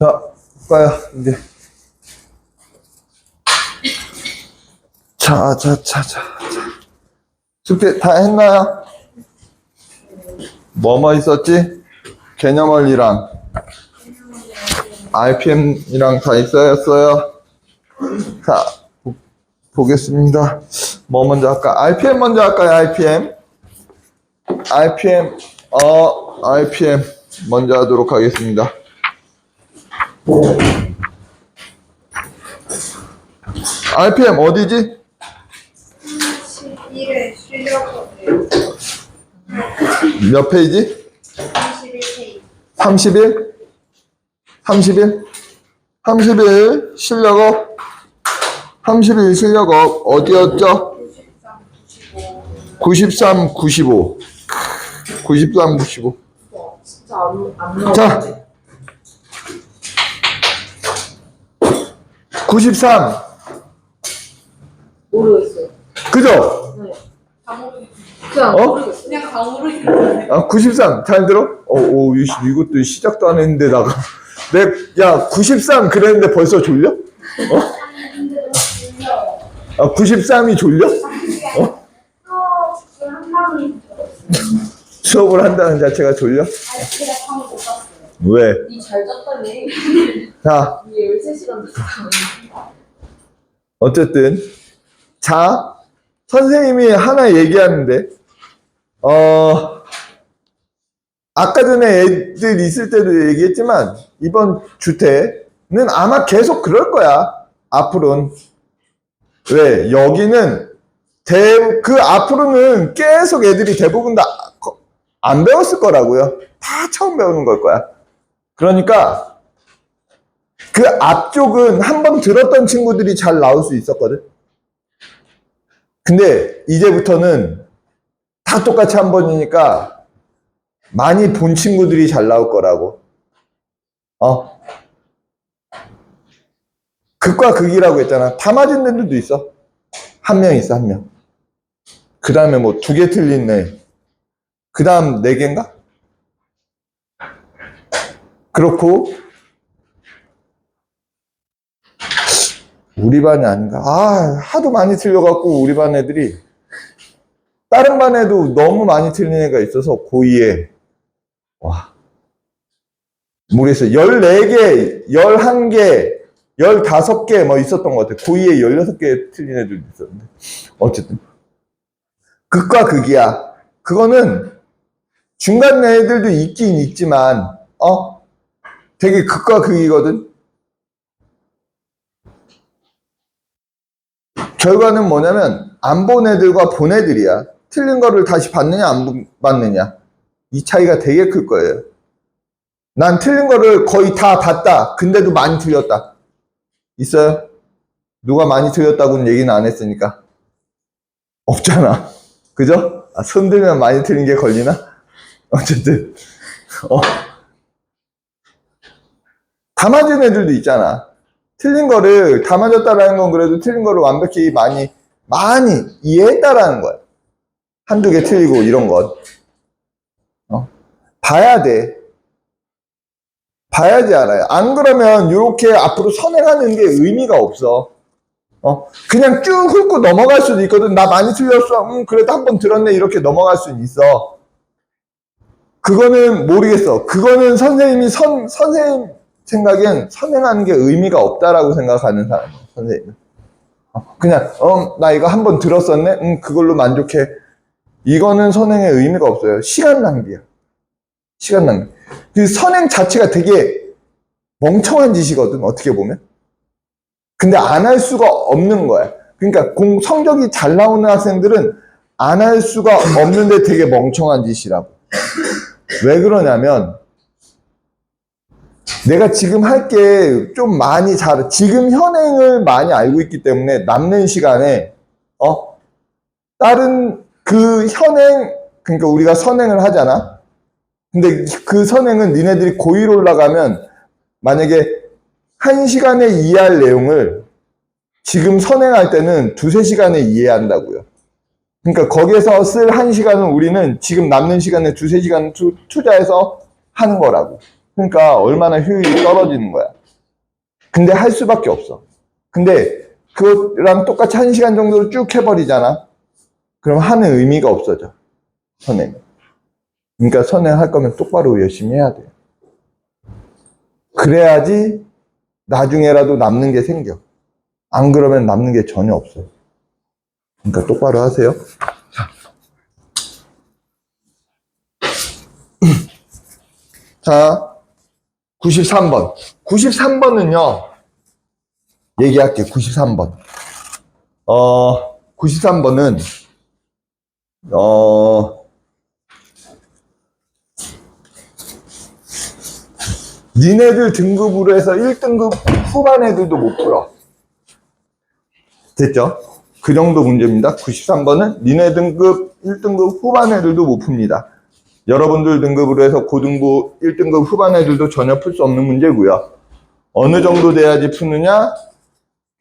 자, 봐요, 이제. 자. 숙제 다 했나요? 뭐뭐 있었지? 개념원리랑 RPM이랑 다 있어요? 자, 보겠습니다. 뭐 먼저 할까? RPM 먼저 할까요? RPM 먼저 하도록 하겠습니다. RPM 어디지? 11회 쉬려고 몇 페이지? 31페이지 31? 31 실력업 31 실력업 어디였죠? 93, 95 93, 95 진짜 안 나오네. 자 93 모르겠어요. 그죠? 네. 그냥 모르겠어요. 그냥 다 모르겠어요. 아, 93 잘 들어? 이것도 시작도 안 했는데 나가 야 93 그랬는데 벌써 졸려? 아 93이 졸려? 수업을 한다는 자체가 졸려? 왜? 니 잘 잤다네. 자, 니 13시간 잤다네. 어쨌든 자 선생님이 하나 얘기하는데 아까 전에 애들 있을 때도 얘기했지만 이번 주태는 아마 계속 그럴 거야 앞으로는. 왜? 여기는 그 앞으로는 계속 애들이 대부분 다 안 배웠을 거라고요. 다 처음 배우는 걸 거야. 그러니까 그 앞쪽은 한번 들었던 친구들이 잘 나올 수 있었거든. 근데 이제부터는 다 똑같이 한 번이니까 많이 본 친구들이 잘 나올 거라고. 극과 극이라고 했잖아. 다 맞은 애들도 있어. 한 명 있어, 한 명. 그 다음에 뭐 2개 틀린 애. 그 다음 4개인가? 그렇고 우리 반이 아닌가? 하도 많이 틀려갖고 우리 반 애들이 다른 반에도 너무 많이 틀린 애가 있어서 고2에 와 모르겠어요. 14개, 11개, 15개 뭐 있었던 것 같아요. 고2에 16개 틀린 애들도 있었는데 어쨌든 극과 극이야. 그거는 중간 애들도 있긴 있지만 되게 극과 극이거든. 결과는 뭐냐면 안 본 애들과 본 애들이야. 틀린 거를 다시 받느냐 안 받느냐 이 차이가 되게 클 거예요. 난 틀린 거를 거의 다 봤다. 근데도 많이 틀렸다. 있어요? 누가 많이 틀렸다고는 얘기는 안 했으니까. 없잖아. 그죠? 손 들면 많이 틀린 게 걸리나? 어쨌든 다 맞은 애들도 있잖아. 틀린 거를 다 맞았다라는 건 그래도 틀린 거를 완벽히 많이 이해했다라는 거야. 한두 개 틀리고 이런 것. 봐야 돼. 봐야지 알아요. 안 그러면 이렇게 앞으로 선행하는 게 의미가 없어. 그냥 쭉 훑고 넘어갈 수도 있거든. 나 많이 틀렸어. 그래도 한 번 들었네. 이렇게 넘어갈 수는 있어. 그거는 모르겠어. 그거는 선생님 생각엔 선행하는 게 의미가 없다라고 생각하는 사람이야, 선생님은. 그냥, 나 이거 한 번 들었었네? 그걸로 만족해. 이거는 선행의 의미가 없어요. 시간 낭비야. 시간 낭비. 그 선행 자체가 되게 멍청한 짓이거든, 어떻게 보면. 근데 안 할 수가 없는 거야. 그러니까 성적이 잘 나오는 학생들은 안 할 수가 없는데 되게 멍청한 짓이라고. 왜 그러냐면 내가 지금 할 게 좀 많이 지금 현행을 많이 알고 있기 때문에 남는 시간에 다른 그 현행, 그러니까 우리가 선행을 하잖아. 근데 그 선행은 니네들이 고1 올라가면 만약에 1시간에 이해할 내용을 지금 선행할 때는 2-3시간에 이해한다고요. 그러니까 거기에서 쓸 1시간은 우리는 지금 남는 시간에 2-3시간 투자해서 하는 거라고. 그러니까 얼마나 효율이 떨어지는 거야. 근데 할 수밖에 없어. 근데 그거랑 똑같이 1시간 정도를 쭉 해버리잖아. 그럼 하는 의미가 없어져. 선행. 그러니까 선행할 거면 똑바로 열심히 해야 돼. 그래야지 나중에라도 남는 게 생겨. 안 그러면 남는 게 전혀 없어요. 그러니까 똑바로 하세요. 자, 93번. 93번은요, 얘기할게, 93번. 93번은, 니네들 등급으로 해서 1등급 후반 애들도 못 풀어. 됐죠? 그 정도 문제입니다. 93번은 니네 등급 1등급 후반 애들도 못 풉니다. 여러분들 등급으로 해서 고등부 1등급 후반 애들도 전혀 풀 수 없는 문제고요. 어느 정도 돼야지 푸느냐?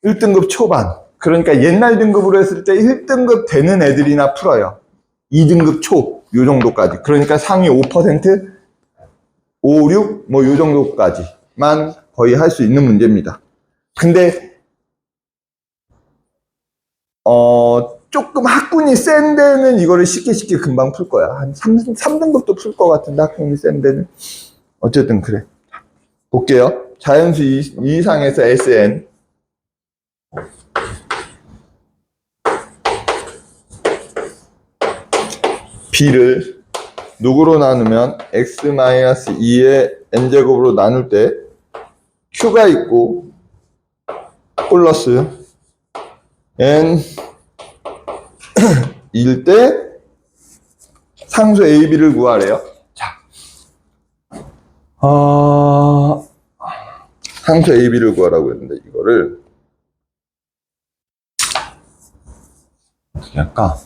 1등급 초반. 그러니까 옛날 등급으로 했을 때 1등급 되는 애들이나 풀어요. 2등급 초, 요 정도까지. 그러니까 상위 5%, 5, 6, 뭐 요 정도까지만 거의 할 수 있는 문제입니다. 근데 조금 학군이 센 데는 이거를 쉽게 금방 풀 거야. 한 3등급도 풀 것 같은데, 학군이 센 데는. 어쨌든 그래. 볼게요. 자연수 이상에서 SN. B를 누구로 나누면 x-2의 n제곱으로 나눌 때 Q가 있고 플러스 n 일 때 상수 A, B를 구하래요. 자, 상수 A, B를 구하라고 했는데 이거를 어떻게 할까?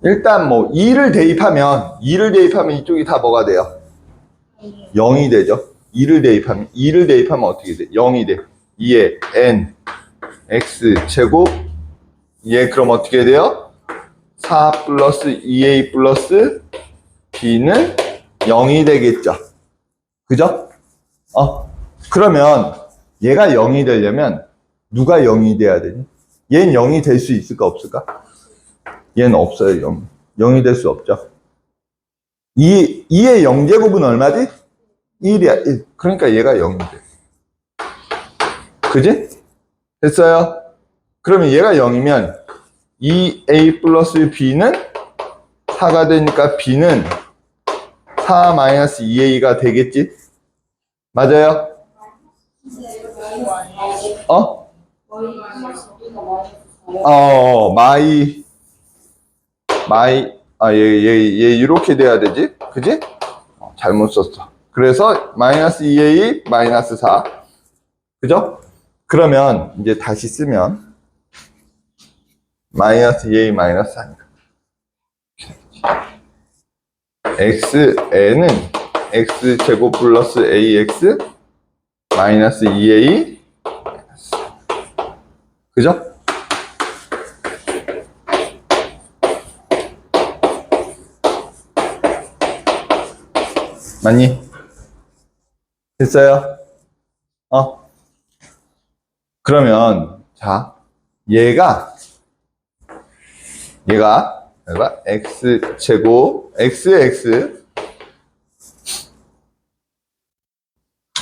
일단 뭐 2를 대입하면 이쪽이 다 뭐가 돼요? 0이 되죠. 2를 대입하면 어떻게 돼? 0이 돼. 2에 n x 제곱, 얘 그럼 어떻게 돼요? 4 플러스 2a 플러스 b는 0이 되겠죠. 그죠? 그러면 얘가 0이 되려면 누가 0이 돼야 되니? 얘는 0이 될 수 있을까 없을까? 얘는 없어요. 0이 될 수 없죠. 2의 0제곱은 얼마지? 1이야. 1. 그러니까 얘가 0이 돼. 그지? 됐어요? 그러면 얘가 0이면 2a 플러스 b는 4가 되니까 b는 4 마이너스 2a가 되겠지? 맞아요? 얘 이렇게 돼야 되지? 그지? 잘못 썼어. 그래서 마이너스 2a 마이너스 4. 그죠? 그러면 이제 다시 쓰면 마이너스 2a 마이너스 4니까 xn은 x제곱 플러스 ax 마이너스 2a 마이너스 4. 그죠? 맞니? 됐어요? 그러면 자, 얘가 x제곱 xx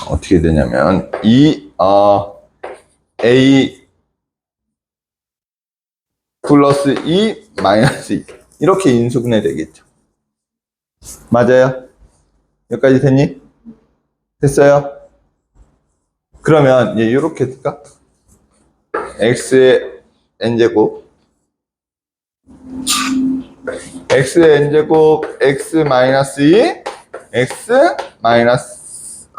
어떻게 되냐면 a 플러스 2 마이너스 2 이렇게 인수분해 되겠죠. 맞아요? 여기까지 됐니? 됐어요? 그러면 얘 이렇게 될까? x의 n제곱 x의 n제곱 x 마이너스 2 x 마이너스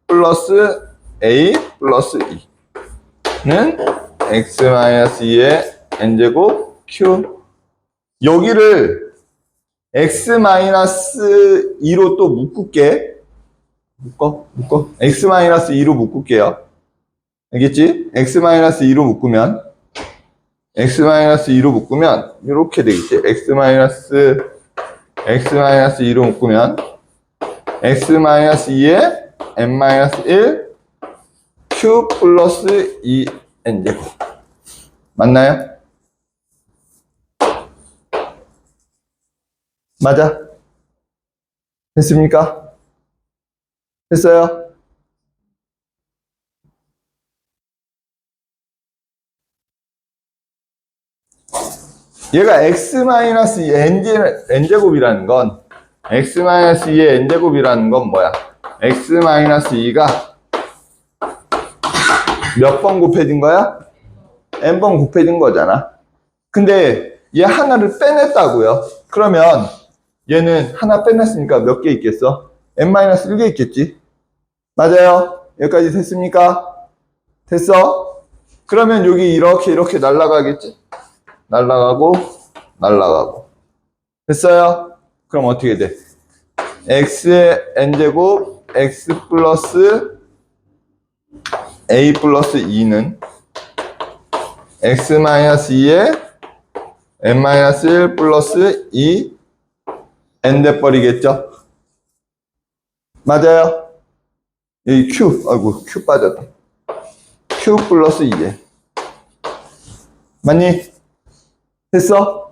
플러스 a 플러스 2는 x 마이너스 2의 n제곱 q. 여기를 x 마이너스 2로 또 묶을게. 묶어. x 마이너스 2로 묶을게요. 알겠지? x 마이너스 2로 묶으면 x-2로 묶으면 이렇게 되겠지. x-2로 묶으면 x-2에 n-1 q 플러스 2n제곱 맞나요? 맞아? 됐습니까? 됐어요? 얘가 x-n제곱이라는 건 x-2의 n제곱이라는 건 뭐야? x-2가 몇 번 곱해진 거야? n번 곱해진 거잖아. 근데 얘 하나를 빼냈다고요. 그러면 얘는 하나 빼냈으니까 몇 개 있겠어? n-1개 있겠지? 맞아요? 여기까지 됐습니까? 됐어? 그러면 여기 이렇게 날아가겠지? 날아가고 됐어요? 그럼 어떻게 돼? x의 n제곱 x 플러스 a 플러스 2는 x-2에 n-1 플러스 2 n 돼버리겠죠? 맞아요? 여기 q, 아이고 q 빠졌다. q 플러스 2에 맞니? 됐어?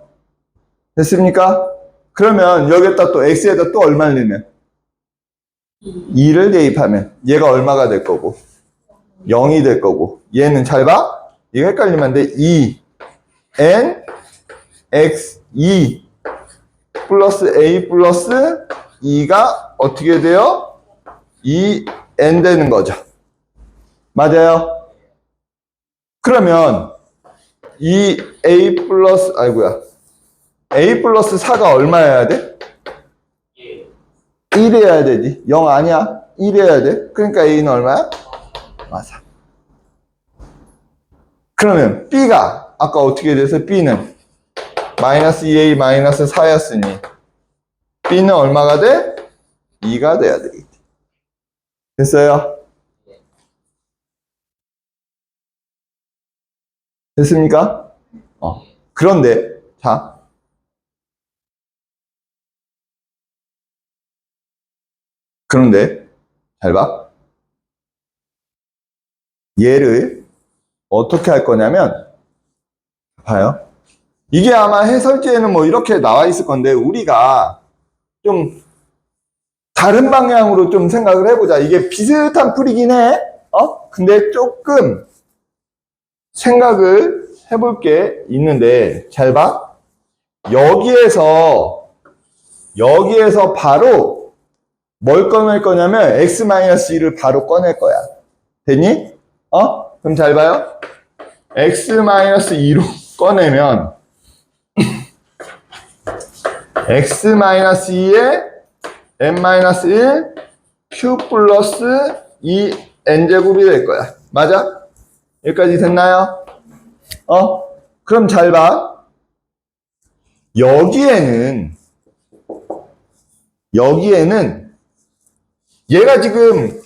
됐습니까? 그러면 여기다 또 x에다 또 얼마를 넣으면 2를 대입하면 얘가 얼마가 될 거고 0이 될 거고 얘는 잘 봐? 이거 헷갈리면 안 돼. 2 n x 2 플러스 a 플러스 2가 어떻게 돼요? 2n 되는 거죠. 맞아요? 그러면 이 a 플러스 아이고야 a 플러스 4가 얼마여야 돼? 1이어야 되지. 0 아니야. 1이어야 돼. 그러니까 a는 얼마야? 맞아. 그러면 b가 아까 어떻게 돼서 b는 마이너스 2a 마이너스 4였으니 b는 얼마가 돼? 2가 돼야 되겠지. 됐어요? 됐습니까? 그런데 자 그런데 잘 봐. 얘를 어떻게 할 거냐면 봐요. 이게 아마 해설지에는 뭐 이렇게 나와 있을 건데 우리가 좀 다른 방향으로 좀 생각을 해보자. 이게 비슷한 풀이긴 해. 근데 조금 생각을 해볼 게 있는데 잘 봐. 여기에서 바로 뭘 꺼낼 거냐면 x-2를 바로 꺼낼 거야. 됐니? 그럼 잘 봐요. x-2로 꺼내면 x-2에 n-1 q 플러스 2n제곱이 될 거야. 맞아? 여기까지 됐나요? 그럼 잘 봐. 여기에는 얘가 지금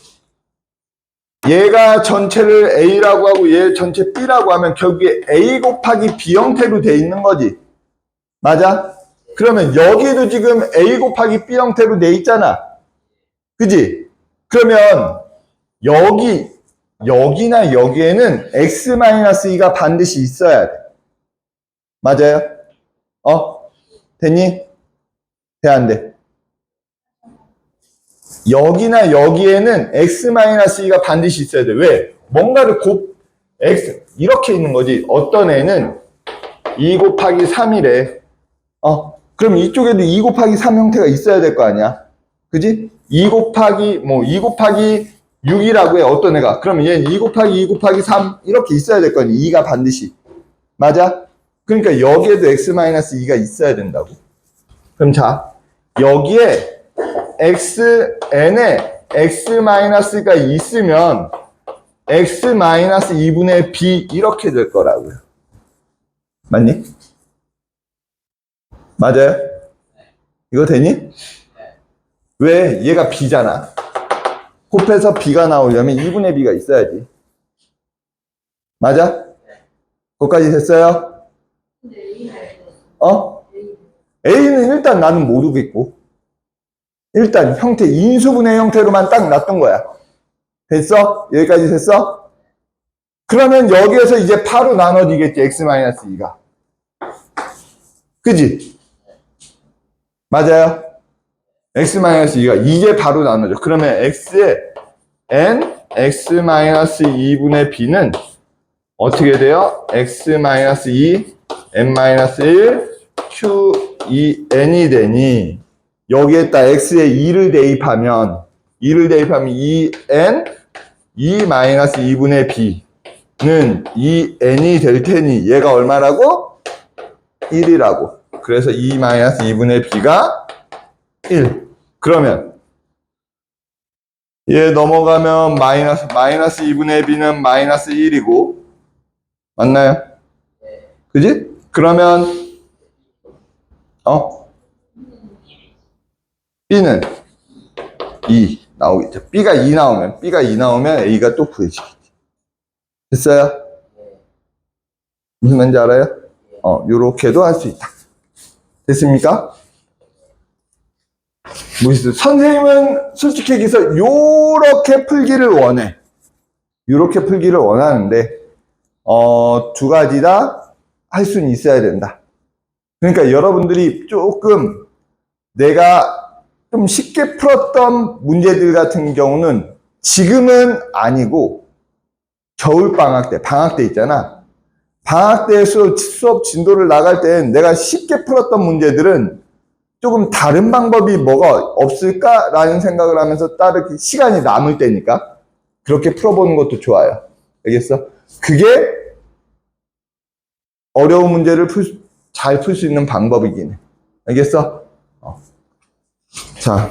얘가 전체를 a라고 하고 얘 전체 b라고 하면 결국에 a 곱하기 b 형태로 돼 있는 거지. 맞아? 그러면 여기도 지금 a 곱하기 b 형태로 돼 있잖아. 그지? 그러면 여기나 여기에는 x-2가 반드시 있어야 돼. 맞아요? 됐니? 돼, 안 돼? 여기나 여기에는 x-2가 반드시 있어야 돼. 왜? 뭔가를 이렇게 있는 거지. 어떤 애는 2 곱하기 3이래. 그럼 이쪽에도 2 곱하기 3 형태가 있어야 될 거 아니야. 그지? 2 곱하기 6이라고 해. 어떤 애가. 그러면 얘는 2 곱하기 2 곱하기 3 이렇게 있어야 될 거 아니야. 2가 반드시. 맞아? 그러니까 여기에도 x-2가 있어야 된다고. 그럼 자, 여기에 n에 x-가 있으면 x-2분의 b 이렇게 될 거라고요. 맞니? 맞아요? 이거 되니? 왜? 얘가 b잖아. 곱해서 b가 나오려면 2분의 b가 있어야지. 맞아? 거기까지 됐어요? A는 일단 나는 모르겠고, 일단 형태, 인수분해 형태로만 딱 놨던 거야. 됐어? 여기까지 됐어? 그러면 여기에서 이제 바로 나눠지겠지, x-2가. 그지? 맞아요? x-2가 이게 바로 나눠져. 그러면 x의 n, x-2분의 b는 어떻게 돼요? x-2, n-1, q, 2, n이 되니, 여기에다 x에 2를 대입하면 2n, 2-2분의 b는 2n이 될 테니, 얘가 얼마라고? 1이라고. 그래서 2-2분의 b가 1. 그러면 얘 넘어가면 마이너스 2분의 b는 마이너스 1이고, 맞나요? 그지? 그러면 b는 2 나오겠죠. b가 2 나오면 a가 또 구해지겠지. 됐어요? 무슨 말인지 알아요? 요렇게도 할 수 있다. 됐습니까? 선생님은 솔직히 얘기해서 요렇게 풀기를 원해. 요렇게 풀기를 원하는데, 두 가지 다 할 수는 있어야 된다. 그러니까 여러분들이 조금 내가 좀 쉽게 풀었던 문제들 같은 경우는 지금은 아니고 겨울방학 때 있잖아. 방학 때에서 수업 진도를 나갈 땐 내가 쉽게 풀었던 문제들은 조금 다른 방법이 뭐가 없을까라는 생각을 하면서 따르기 시간이 남을 때니까 그렇게 풀어보는 것도 좋아요. 알겠어? 그게 어려운 문제를 잘 풀 수 있는 방법이긴 해. 알겠어? 자,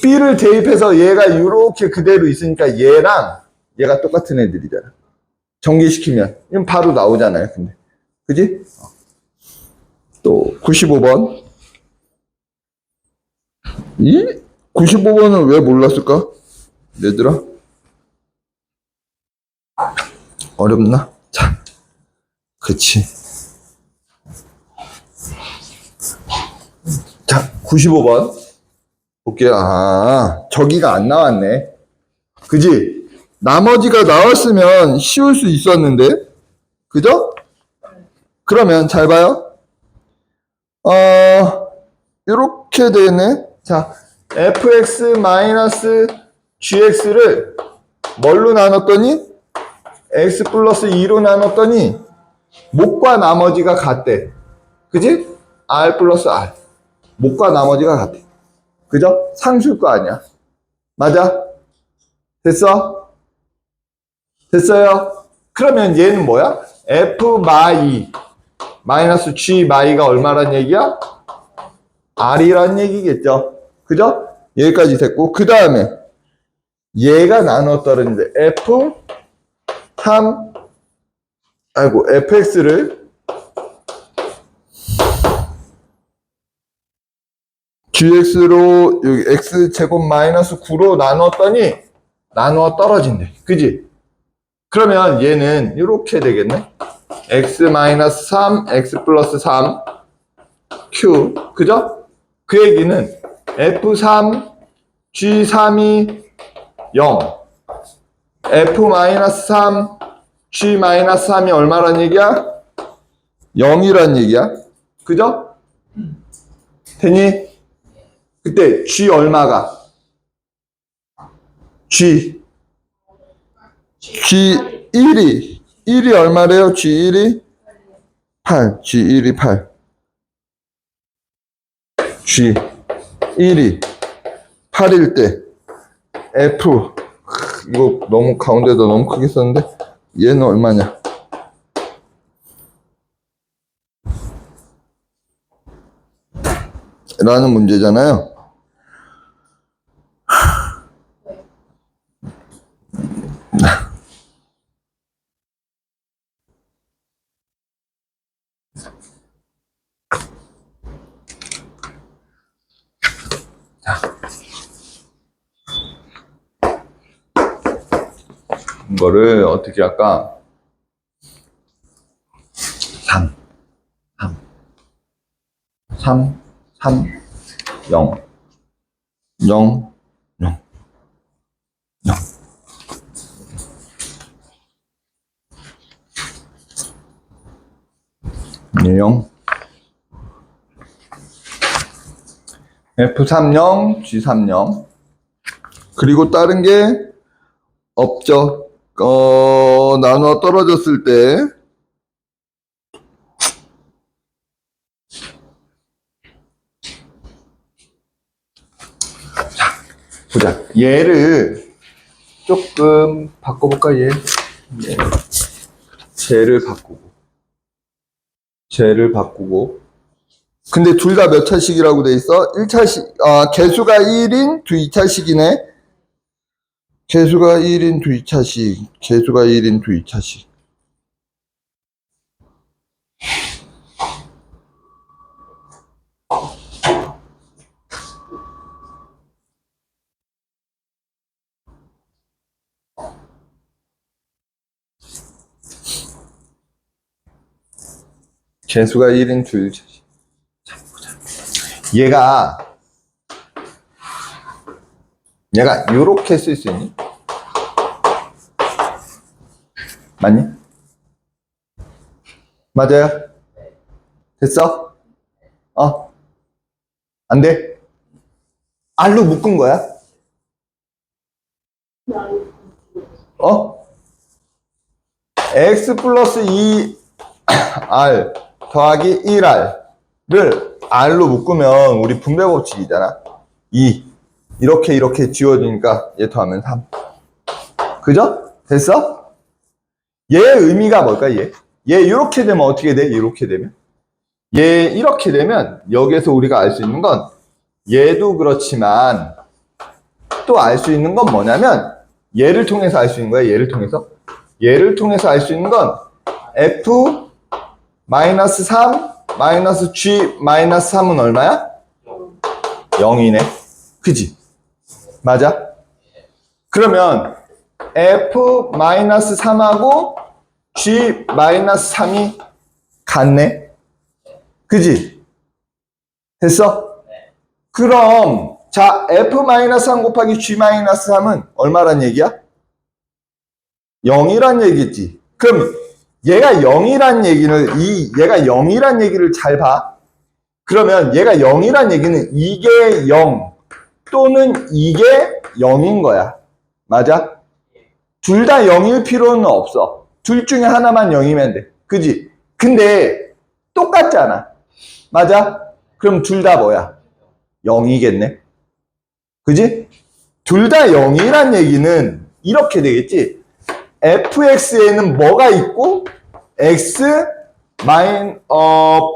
B를 대입해서 얘가 이렇게 그대로 있으니까 얘랑 얘가 똑같은 애들이잖아. 정리시키면 이건 바로 나오잖아요. 근데 그지? 또 95번. 이 95번은 왜 몰랐을까? 얘들아 어렵나? 자, 그치. 자, 95번 볼게요. 저기가 안 나왔네. 그지? 나머지가 나왔으면 쉬울 수 있었는데, 그죠? 그러면 잘 봐요. 이렇게 되네. 자, fx-gx를 뭘로 나눴더니 x 플러스 2로 나눴더니 목과 나머지가 같대. 그지? r 플러스 r. 목과 나머지가 같대. 그죠? 상수일 거 아니야. 맞아? 됐어? 됐어요? 그러면 얘는 뭐야? f 마이 마이너스 g 마이가 얼마란 얘기야? r이란 얘기겠죠. 그죠? 여기까지 됐고, 그 다음에 얘가 나눠 떨어지는데 fx를 gx로 여기 x제곱 마이너스 9로 나눴더니 나누어 떨어진대. 그지? 그러면 얘는 이렇게 되겠네. x 마이너스 3, x 플러스 3, q. 그죠? 그 얘기는 f3, g3이 0. f-3, g-3이 얼마란 얘기야? 0이란 얘기야. 그죠? 되니? 그때 g 얼마가? g 1이 얼마래요? g1이 8. g1이 8. g1이 8일 때 f 이거 너무 가운데다 너무 크게 썼는데 얘는 얼마냐? 라는 문제잖아요. 이거를 어떻게 할까? 3, 0, 0, 0, 0. 내용 F30, G30 그리고 다른 게 없죠. 나눠 떨어졌을 때 자, 보자. 얘를 조금 바꿔볼까? 쟤를 바꾸고 근데 둘 다 몇 차식이라고 돼 있어? 1차식, 개수가 1인 2차식이네. 개수가 1인 2차식. 개수가 1인 2차식. 개수가 1인 2차식. 얘가 요렇게 쓸 수 있니? 맞니? 맞아요? 됐어? 안 돼? R로 묶은 거야? X 플러스 2R 더하기 1R를 R로 묶으면 우리 분배 법칙이잖아. 2. 이렇게 지워지니까 얘 더하면 3. 그죠? 됐어? 얘의 의미가 뭘까, 얘? 얘 이렇게 되면 어떻게 돼? 이렇게 되면? 얘 이렇게 되면 여기에서 우리가 알 수 있는 건 얘도 그렇지만 또 알 수 있는 건 뭐냐면 얘를 통해서 알 수 있는 거야, 얘를 통해서. 얘를 통해서 알 수 있는 건 F-3 G-3은 얼마야? 0이네. 그지? 맞아? 그러면 F-3하고 G-3이 같네. 그지? 됐어? 그럼 자, F-3 곱하기 G-3은 얼마란 얘기야? 0이란 얘기지. 그럼 얘가 0이란 얘기를 잘 봐. 그러면 얘가 0이란 얘기는 이게 0 또는 이게 0인 거야. 맞아? 둘 다 0일 필요는 없어. 둘 중에 하나만 0이면 돼. 그지? 근데 똑같잖아. 맞아? 그럼 둘 다 뭐야? 0이겠네. 그지? 둘 다 0이란 얘기는 이렇게 되겠지. fx에는 뭐가 있고 x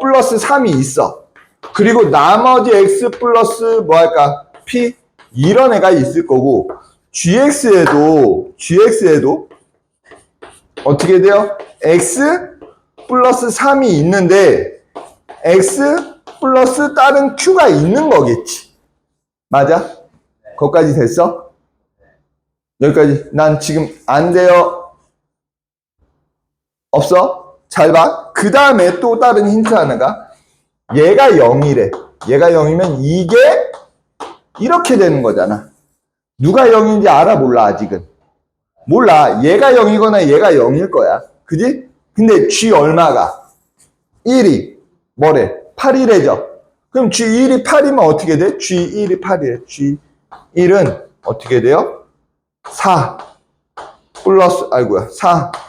플러스 3이 있어. 그리고 나머지 x 플러스 뭐 할까? p 이런 애가 있을 거고 gx에도 어떻게 돼요? x 플러스 3이 있는데 x 플러스 다른 q가 있는 거겠지. 맞아? 거기까지 됐어? 여기까지. 난 지금 안 돼요. 없어? 잘 봐. 그 다음에 또 다른 힌트 하나가 얘가 0이래. 얘가 0이면 이게 이렇게 되는 거잖아. 누가 0인지 알아? 몰라 아직은. 몰라. 얘가 0이거나 얘가 0일 거야. 그지? 근데 G 얼마가? 1이 뭐래? 8이래죠. 그럼 G1이 8이면 어떻게 돼? G1이 8이래. G1은 어떻게 돼요? 4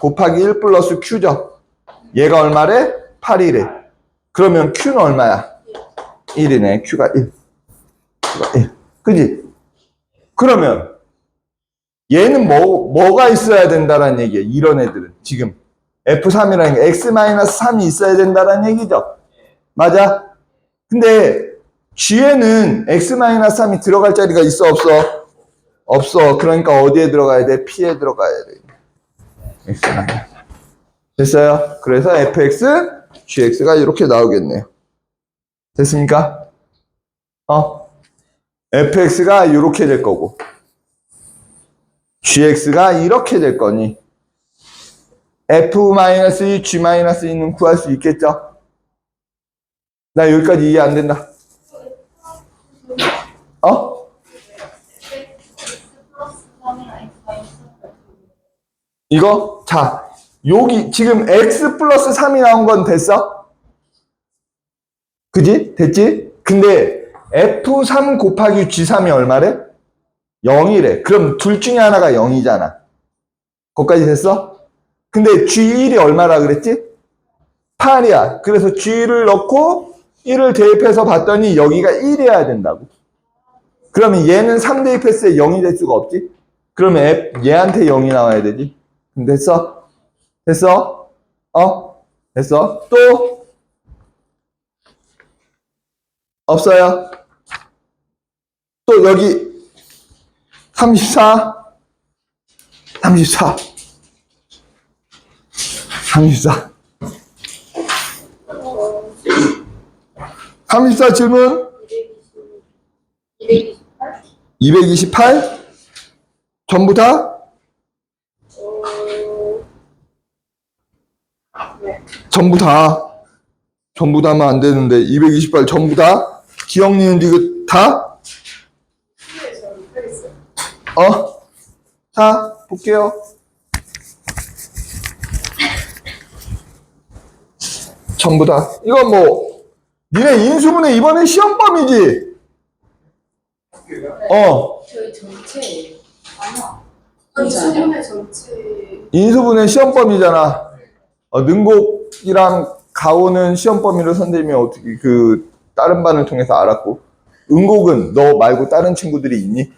곱하기 1 플러스 Q죠. 얘가 얼마래? 8이래. 그러면 Q는 얼마야? 1이네. Q가 1. 그지? 그러면 얘는 뭐가 있어야 된다는 얘기야. 이런 애들은. 지금 F3이라는 게 X-3이 있어야 된다는 얘기죠. 맞아? 근데 G에는 X-3이 들어갈 자리가 있어, 없어? 없어. 그러니까 어디에 들어가야 돼? P에 들어가야 돼. X-3. 됐어요? 그래서 fx, gx가 이렇게 나오겠네요. 됐습니까? fx가 이렇게 될 거고 gx가 이렇게 될 거니 F-2, G-2는 구할 수 있겠죠? 나 여기까지 이해 안 된다. 어? 이거? 자, 여기 지금 X 플러스 3이 나온 건 됐어? 그지? 됐지? 근데 F3 곱하기 G3이 얼마래? 0이래. 그럼 둘 중에 하나가 0이잖아. 거기까지 됐어? 근데 G1이 얼마라 그랬지? 8이야. 그래서 G를 넣고 1을 대입해서 봤더니 여기가 1이어야 된다고. 그러면 얘는 3 대입했을 때 0이 될 수가 없지? 그러면 얘한테 0이 나와야 되지? 됐어? 됐어? 됐어? 또? 없어요? 또 여기 34 질문 228 전부 다? 전부 다면 안 되는데 228 전부 다? 기억, 니은, 디귿 다? 자, 볼게요. 전부 다. 이건 뭐, 니네 인수분해 이번에 시험범이지? 저희 전체 인수분해 전체 인수분해 시험범이잖아. 능곡이랑 가오는 시험범위를 선생님이 어떻게, 다른 반을 통해서 알았고. 은곡은 너 말고 다른 친구들이 있니?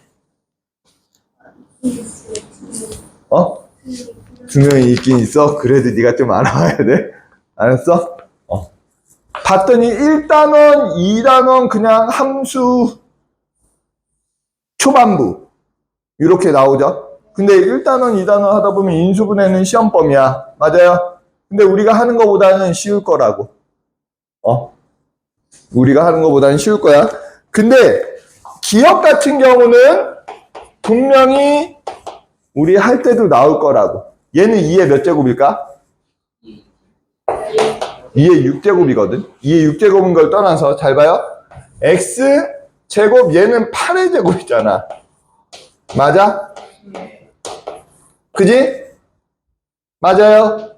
2명이 있긴 있어? 그래도 네가 좀 알아봐야 돼. 알았어? 봤더니 1단원, 2단원 그냥 함수 초반부 이렇게 나오죠. 근데 1단원, 2단원 하다 보면 인수분해는 시험범위야. 맞아요? 근데 우리가 하는 것보다는 쉬울 거라고. 우리가 하는 것보다는 쉬울 거야. 근데 기억 같은 경우는 분명히 우리 할 때도 나올 거라고. 얘는 2의 몇 제곱일까? 2의 6제곱이거든. 2의 6제곱인 걸 떠나서 잘 봐요. X제곱 얘는 8의 제곱이잖아. 맞아? 그지? 맞아요?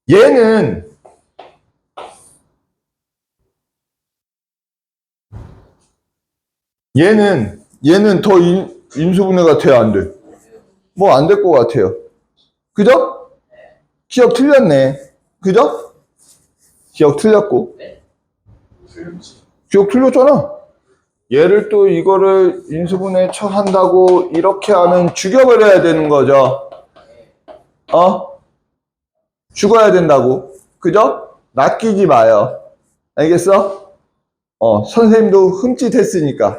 얘는 더 인수분해가 돼, 안 돼? 뭐 안 될 것 같아요. 그죠? 기억 틀렸네. 그죠? 기억 틀렸고. 기억 틀렸잖아. 얘를 또 이거를 인수분해 한다고 이렇게 하면 죽여버려야 되는 거죠. 죽어야 된다고. 그죠? 낚이지 마요. 알겠어? 선생님도 흠칫했으니까.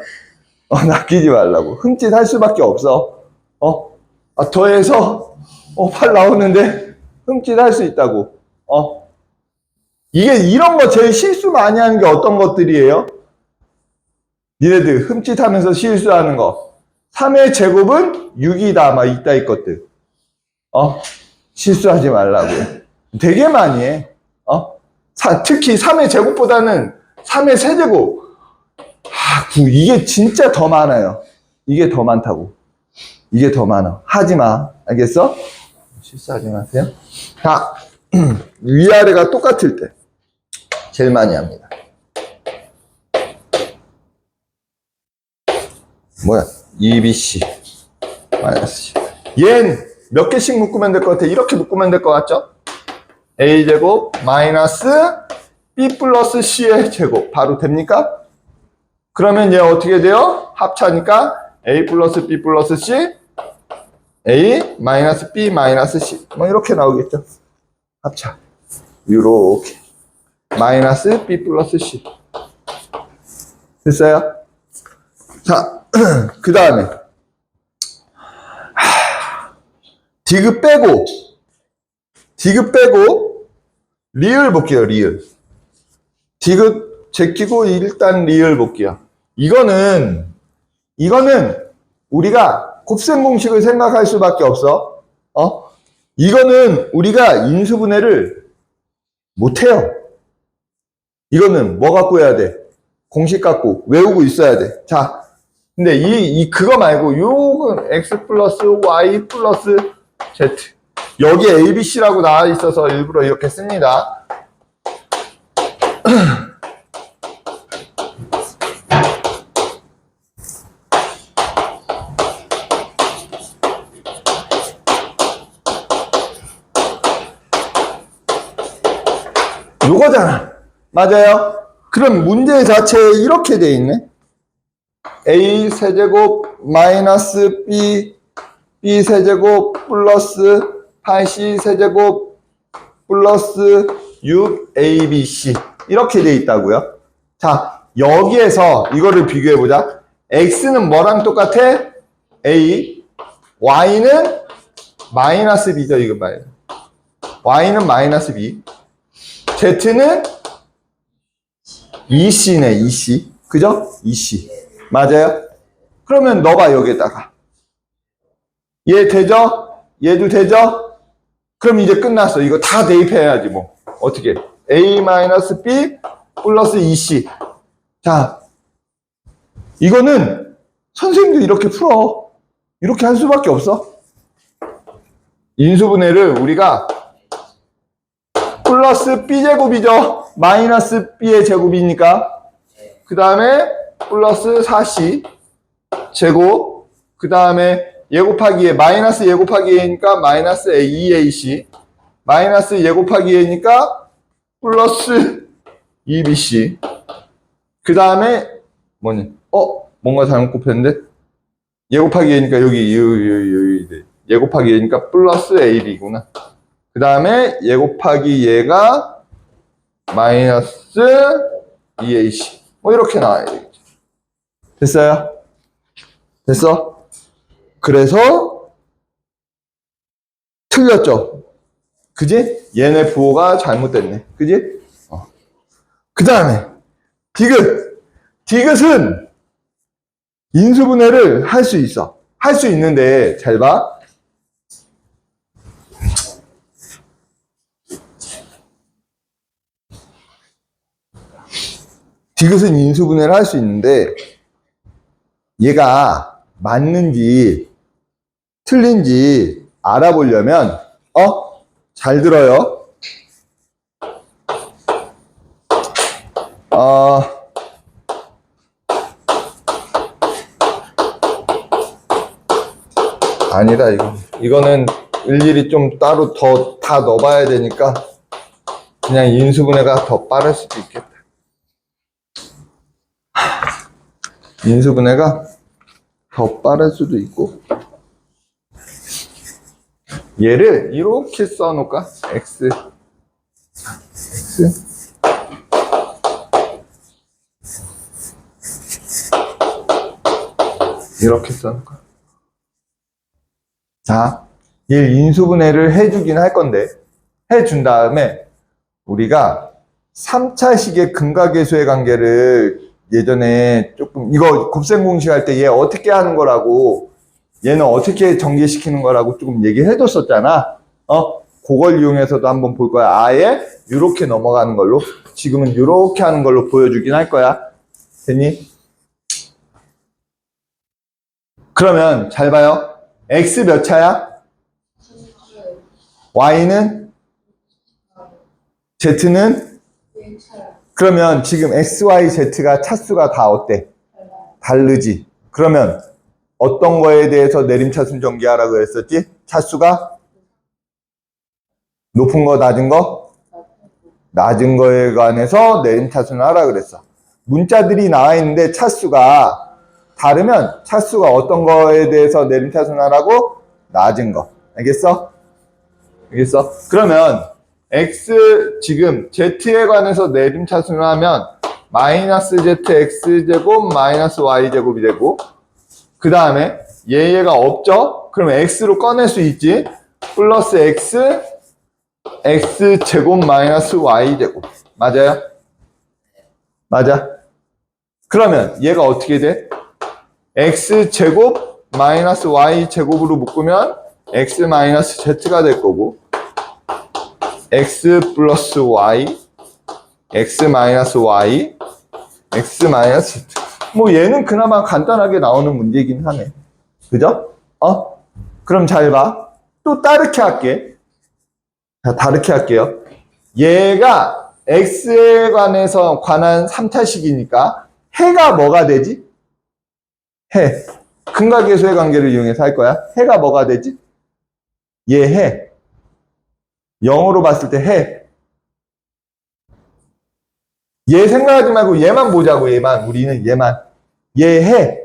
낚이지 말라고. 흠칫할 수밖에 없어. 더해서 8 나오는데 흠칫할 수 있다고. 이게 이런 거 제일 실수 많이 하는 게 어떤 것들이에요? 니네들 흠칫하면서 실수하는 거. 3의 제곱은 6이다. 막 이따위 것들. 실수하지 말라고요. 되게 많이 해. 특히 3의 제곱보다는 3의 세제곱. 이게 진짜 더 많아요. 이게 더 많다고. 이게 더 많아. 하지 마. 알겠어? 실수하지 마세요. 자, 위아래가 똑같을 때 제일 많이 합니다. 뭐야? 2BC 마이너스 C. 얘는 몇 개씩 묶으면 될 것 같아? 이렇게 묶으면 될 것 같죠? A제곱 마이너스 B 플러스 C의 제곱. 바로 됩니까? 그러면 얘 어떻게 돼요? 합차니까 A 플러스 B 플러스 C A 마이너스 B 마이너스 C 뭐 이렇게 나오겠죠. 합차 요렇게 마이너스 B 플러스 C 됐어요? 자, 그 다음에 디귿 빼고 리을 볼게요. 리을 디귿 제끼고 일단 리을 볼게요. 이거는 우리가 곱셈 공식을 생각할 수밖에 없어. 이거는 우리가 인수분해를 못해요. 이거는 뭐 갖고 해야 돼? 공식 갖고 외우고 있어야 돼. 자, 근데 그거 말고 요건 x 플러스 y 플러스 z. 여기 a, b, c라고 나와 있어서 일부러 이렇게 씁니다. 요거잖아. 맞아요? 그럼 문제 자체에 이렇게 돼 있네. a 세제곱 마이너스 b 세제곱 플러스 8c 세제곱 플러스 6abc 이렇게 돼 있다고요. 자, 여기에서 이거를 비교해 보자. x는 뭐랑 똑같아? a, y는 마이너스 b죠. 이거 봐요. y는 마이너스 b, z는 EC네, EC. 그죠? EC. 맞아요? 그러면 넣어봐, 여기에다가. 얘 되죠? 얘도 되죠? 그럼 이제 끝났어. 이거 다 대입해야지, 뭐. 어떻게? A-B 플러스 EC. 자, 이거는 선생님도 이렇게 풀어. 이렇게 할 수밖에 없어. 인수분해를 우리가 플러스 B제곱이죠. 마이너스 B의 제곱이니까. 그 다음에 플러스 4C 제곱. 그 다음에 얘 곱하기 얘, 마이너스 얘 곱하기 얘니까 마이너스 2AC. 마이너스 얘 곱하기 얘니까 플러스 2BC. 그 다음에 뭐니? 뭔가 잘못 곱했는데? 얘 곱하기 얘니까 여기 얘 곱하기 얘니까 플러스 AB구나. 그 다음에 얘 곱하기 얘가 마이너스 2AC. 뭐 이렇게 나와야 되겠죠. 됐어요? 됐어? 그래서 틀렸죠? 그지? 얘네 부호가 잘못됐네. 그지? 그 다음에 디귿. 디귿은 인수분해를 할 수 있어. 할 수 있는데 잘 봐. 디귿은 인수분해를 할 수 있는데 얘가 맞는지 틀린지 알아보려면 잘 들어요. 아니다. 이거는 일일이 좀 따로 더 다 넣어봐야 되니까 그냥 인수분해가 더 빠를 수도 있겠다. 인수분해가 더 빠를 수도 있고. 얘를 이렇게 써놓을까? x 이렇게 써놓을까? 자, 얘 인수분해를 해주긴 할 건데 해준 다음에 우리가 3차식의 근각계수의 관계를 예전에 조금 이거 곱셈 공식 할 때 얘 어떻게 하는 거라고, 얘는 어떻게 전개시키는 거라고 조금 얘기해 줬었잖아. 그걸 이용해서도 한번 볼 거야. 아예 이렇게 넘어가는 걸로, 지금은 이렇게 하는 걸로 보여주긴 할 거야. 됐니? 그러면 잘 봐요. x 몇 차야? y는? z는? 그러면 지금 x, y, z가 차수가 다 어때? 다르지. 그러면 어떤 거에 대해서 내림차순 전개하라고 했었지? 차수가? 높은 거, 낮은 거? 낮은 거에 관해서 내림차순을 하라 그랬어. 문자들이 나와 있는데 차수가 다르면 차수가 어떤 거에 대해서 내림차순 하라고? 낮은 거. 알겠어? 알겠어? 그러면 x 지금 z에 관해서 내림차순을 하면 마이너스 z x제곱 마이너스 y제곱이 되고, 그 다음에 얘가 없죠? 그럼 x로 꺼낼 수 있지? 플러스 x x제곱 마이너스 y제곱. 맞아요? 맞아. 그러면 얘가 어떻게 돼? x제곱 마이너스 y제곱으로 묶으면 x 마이너스 z가 될 거고 x 플러스 y x 마이너스 y x 마이너스 z. 뭐 얘는 그나마 간단하게 나오는 문제이긴 하네. 그죠? 그럼 잘 봐. 또 다르게 할게. 자, 다르게 할게요. 얘가 x에 관한 3차식이니까 해가 뭐가 되지? 해. 근각계수의 관계를 이용해서 할 거야. 해가 뭐가 되지? 얘 해. 0으로 봤을 때 해. 얘 생각하지 말고 얘만 보자고, 얘만. 우리는 얘만. 얘 해.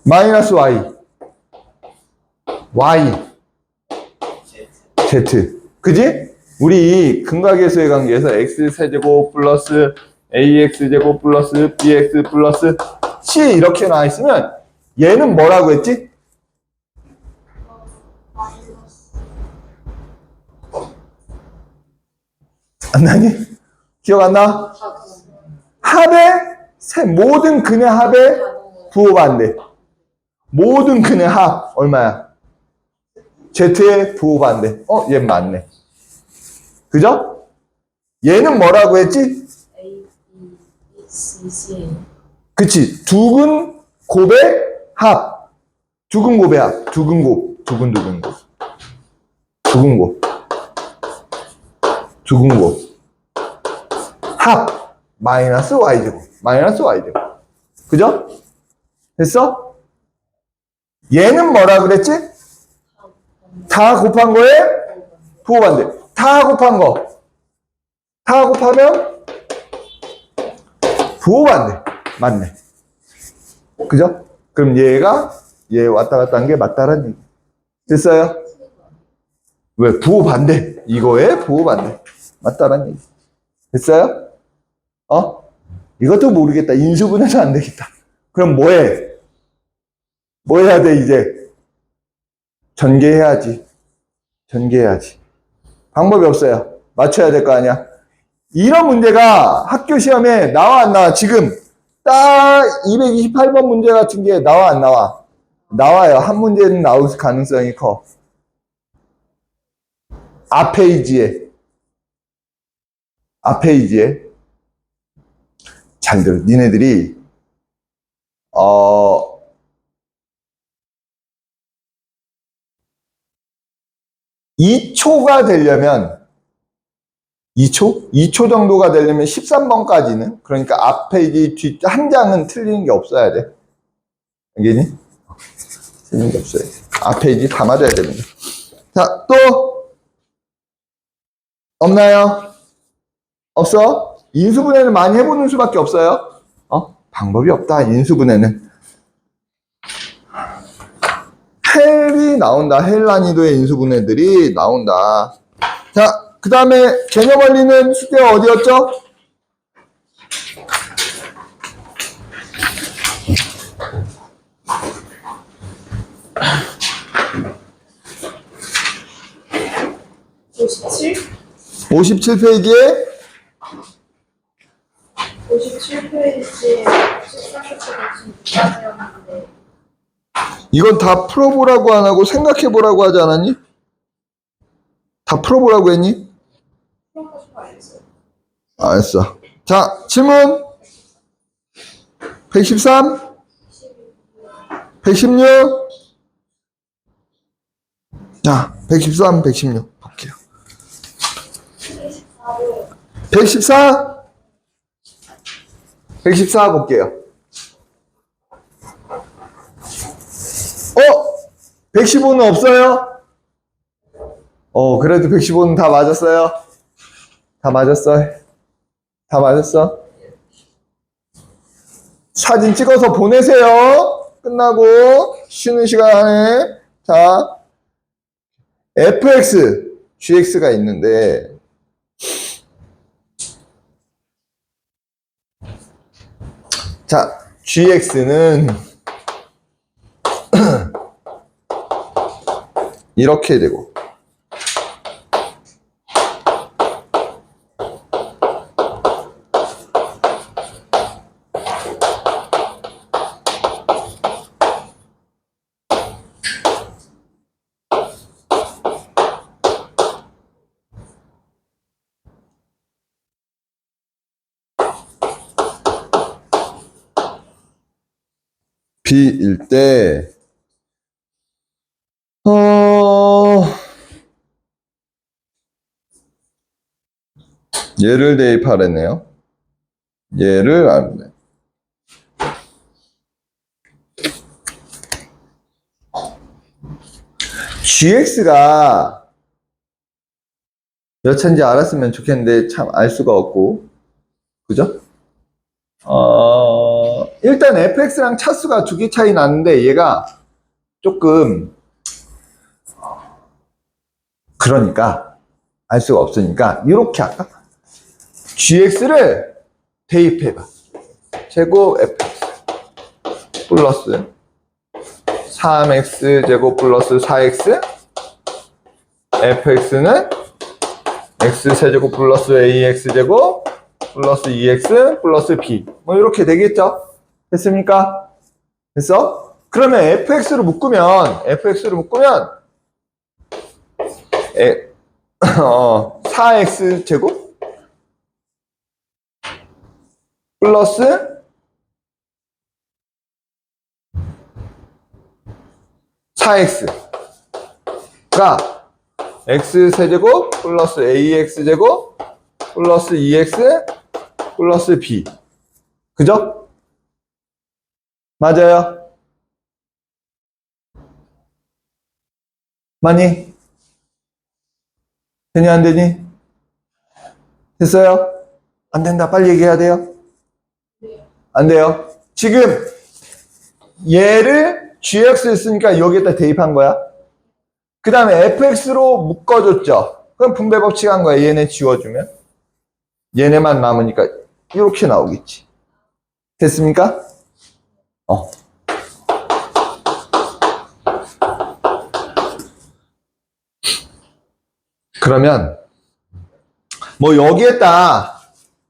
마이너스 y. y. z. 그지? 우리 근각계수의 관계에서 x세제곱 플러스 ax제곱 플러스 bx 플러스 c 이렇게 나와 있으면 얘는 뭐라고 했지? 안 나니? 기억 안 나? 합의 모든 근의 합의 부호반대. 모든 근의 합 얼마야? z의 부호반대. 얘 맞네. 그죠? 얘는 뭐라고 했지? A, B, C, C. 그치. 두근 곱의 합. 두근 곱의 합. 두근곱. 두근곱. 합. 마이너스 y제곱. 마이너스 y제곱. 그죠? 됐어? 얘는 뭐라 그랬지? 다 곱한 거에 부호반대. 다 곱한 거. 다 곱하면 부호반대. 맞네. 그죠? 그럼 얘가 얘 왔다 갔다 한 게 맞다라는 얘기. 됐어요? 왜? 부호반대. 이거에 부호반대. 맞다라는 얘기. 됐어요? 이것도 모르겠다. 인수분해도 안 되겠다. 그럼 뭐해? 뭐 해야 돼, 이제? 전개해야지. 방법이 없어요. 맞춰야 될 거 아니야. 이런 문제가 학교 시험에 나와 안 나와? 지금 딱 228번 문제 같은 게 나와 안 나와? 나와요. 한 문제는 나올 가능성이 커. 앞 페이지에. 잘 들어. 니네들이 2초가 되려면 2초 정도가 되려면 13번까지는 그러니까 앞 페이지 뒤 한 장은 틀리는 게 없어야 돼. 알겠니? 틀리는 게 없어야 돼. 앞 페이지 다 맞아야 됩니다. 자, 또 없나요? 없어? 인수분해는 많이 해보는 수밖에 없어요. 방법이 없다. 인수분해는. 헬이 나온다. 헬 난이도의 인수분해들이 나온다. 자, 그 다음에 개념 원리는 숙제가 어디였죠? 오십칠? 57페이지에 57페이지에 13페이지였는데 이건 다 풀어보라고 안 하고 생각해보라고 하지 않았니? 다 풀어보라고 했니? 그런 거 좀 알겠어요. 알았어. 자, 질문 113 116 자, 113 116 볼게요. 114 볼게요. 115는 없어요? 그래도 115는 다 맞았어요? 다 맞았어? 사진 찍어서 보내세요. 끝나고 쉬는 시간에. 자, fx, gx가 있는데 자, gx는 이렇게 되고 b일 때 얘를 대입하랬네요. 얘를 알네. gx가 몇 차인지 알았으면 좋겠는데 참 알 수가 없고, 그죠? 일단 fx랑 차수가 2개 차이 나는데 얘가 조금, 그러니까 알 수가 없으니까 이렇게 할까? gx를 대입해봐. 제곱 fx 플러스 3x 제곱 플러스 4x, fx는 x 세제곱 플러스 ax 제곱 플러스 2x 플러스 b, 뭐 이렇게 되겠죠? 됐습니까? 됐어? 그러면 fx로 묶으면 4x 제곱 플러스 4x가 x 세제곱 플러스 ax 제곱 플러스 2x 플러스 b, 그죠? 맞아요? 많이? 되니 안 되니? 됐어요? 안 된다, 빨리 얘기해야 돼요? 안 돼요? 지금 얘를 gx를 쓰니까 여기에다 대입한 거야. 그 다음에 fx로 묶어줬죠. 그럼 분배 법칙 한 거야. 얘네 지워주면 얘네만 남으니까 이렇게 나오겠지. 됐습니까? 그러면 뭐 여기에다